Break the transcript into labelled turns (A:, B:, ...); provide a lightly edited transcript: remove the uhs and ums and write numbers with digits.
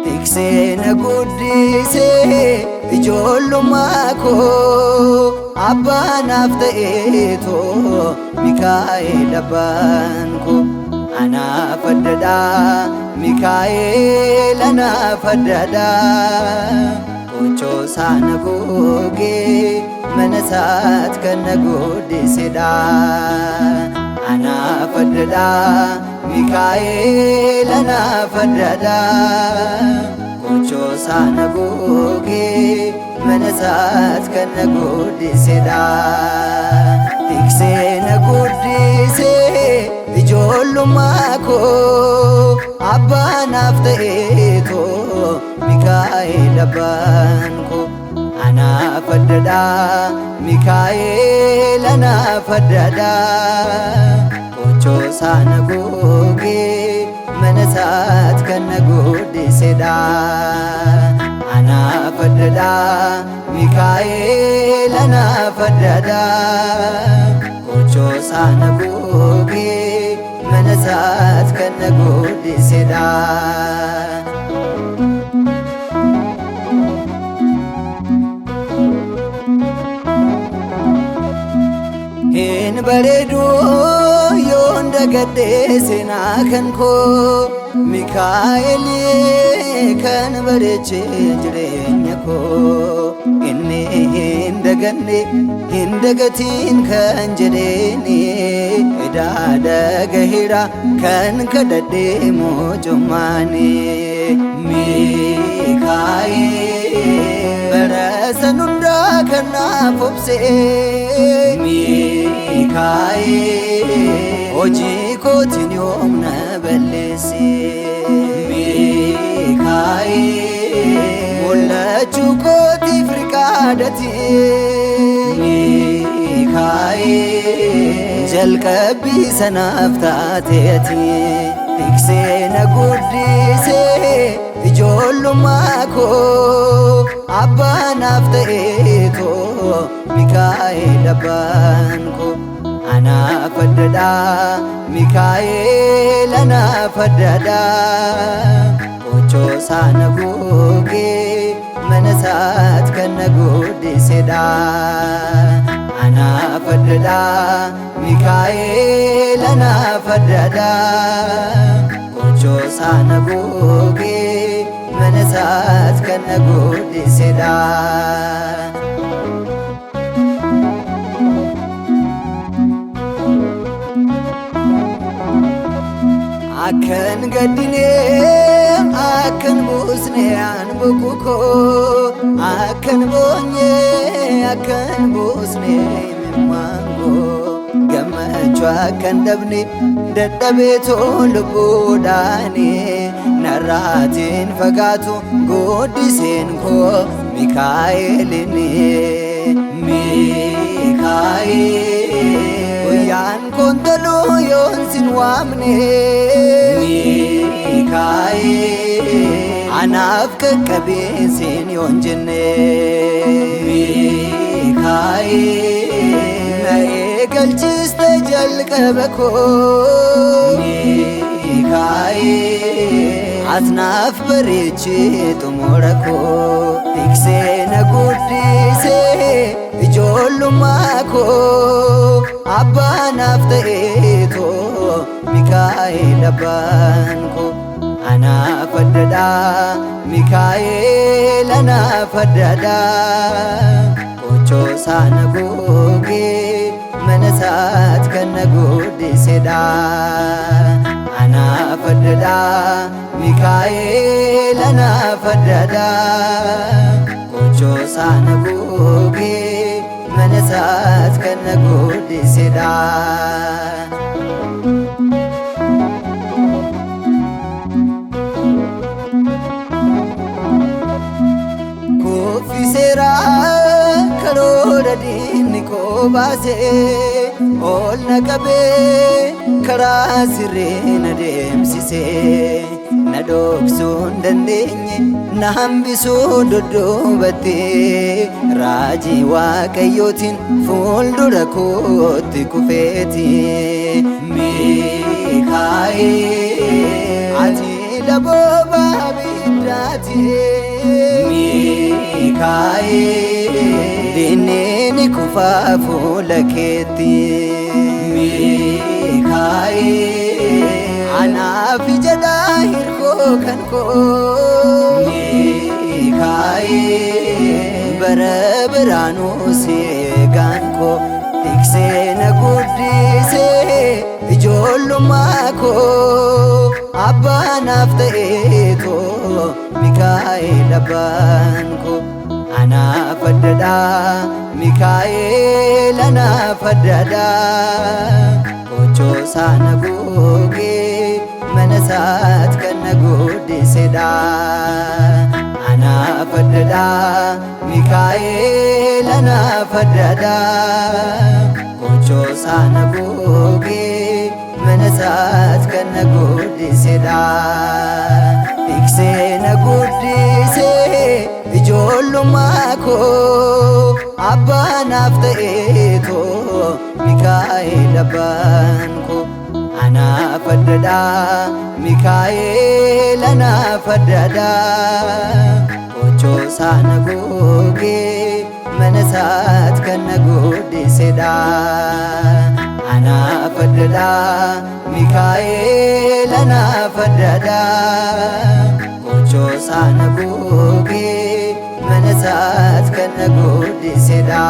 A: Tiksena guddise ijoollummaa koo abbaanaaf ta'eeto Mikaa'el abbaan koo anaaf addadha Mikaa'el anaaf addadha qochoo saana googee mana isaat kan na guddisedha anaaf addadha Mikaa'el anaaf addadha qochoo saana googee mana isaat kan na guddisedha Tiksena guddise ijoollummaa koo abbaanaaf ta'eeto Mikaa'el abbaan koo anaaf addadha Mikaa'el anaaf addadha qochoo saana googee mana isaat kan na guddisedha anaaf addadha Mikaa'el anaaf addadha qochoo saana googee mana isaat kan na guddisedha hin bareedu yoon dagadhe seenaa kan koo Mikaa'el kan bareeche jireenya koo inni hin daganne hin dagatiin kan jedheeni edaada gahira kan kadhadhe moojummaani Mikaa'el bara san hundaa kan naaf obsee Mikaa'el hojii kootiin yoom na balleesse Mikaa'el mul'achuu kootiif riqaadhate Mikaa'el jalqabbii sanaaf taateeti Tiksena guddise ijoollummaa koo abbaanaaf ta'eeto Mikaa'el abbaan koo anaaf addadha Mikaa'el anaaf addadha qochoo saana googee mana isaat kan na guddisedha anaaf addadha Mikaa'el anaaf addadha qochoo saana googee mana isaat kan na guddisedha akkan gaddine akkan buusne anbuqu koo akkan boonye akkan buusne imimmaan koo gammachuu akkan dhabne dadhabeetoo lubbuudhaani narraatiin fagaatu guddiseen koo Mikaa'elini Mikaa'el guyyaan kontoluu yoon sin waamne Mikaa'el anaaf qaqqabee sin yoon jenne Mikaa'el na eegalchiste jalqaba koo Mikaa'el asnaaf bareeche xumura koo Tiksena guddise ijoollummaa koo abbaanaaf ta'eeto Mikaa'el abbaan koo anaaf addadha Mikaa'el anaaf addadha qochoo saana googee mana isaat kan na guddisedha anaaf addadha Mikaa'el anaaf addadha qochoo saana googee mana isaat kan na guddisedha kuffiseera karoora diinni koo baase ol na qabee karaa sirrii na deemsise na dhoksuun dandeenye na hambisuu dudduubattee raajii waaqayyootiin fuuldura kootti kufeeti. Mikaa'el ati labooba abiddaati. Mikaa'el diinni kufaa fuula keetti. Mikaa'el anaaf jedhaa hirkoo kan koo. Mikaa'el bara biraanuu seegaan koo tiksee na guddisee ijoollummaa koo abbaanaaf ta'eetoo. Mikaa'el abbaan koo anaaf addadhaa. Mikaa'el anaaf addadhaa. Kochoo saana googee mana isaat kan na guddisedha. Anaaf addadhaa. Mikaa'el anaaf addadhaa. Kochoo saana googee mana isaat kan na guddisedha. Tiksee na guddisee ijoollummaa koo abbaanaaf ta'eetoo. Mikaa'el abbaan koo anaaf addadhaa. Mikaa'el anaaf addadhaa. Kochoo saana googee mana isaat kan na guddisedha. Anaaf addadhaa. Mikaa'el anaaf addadhaa. Kochoo saana googee mana isaat kan na guddisedha.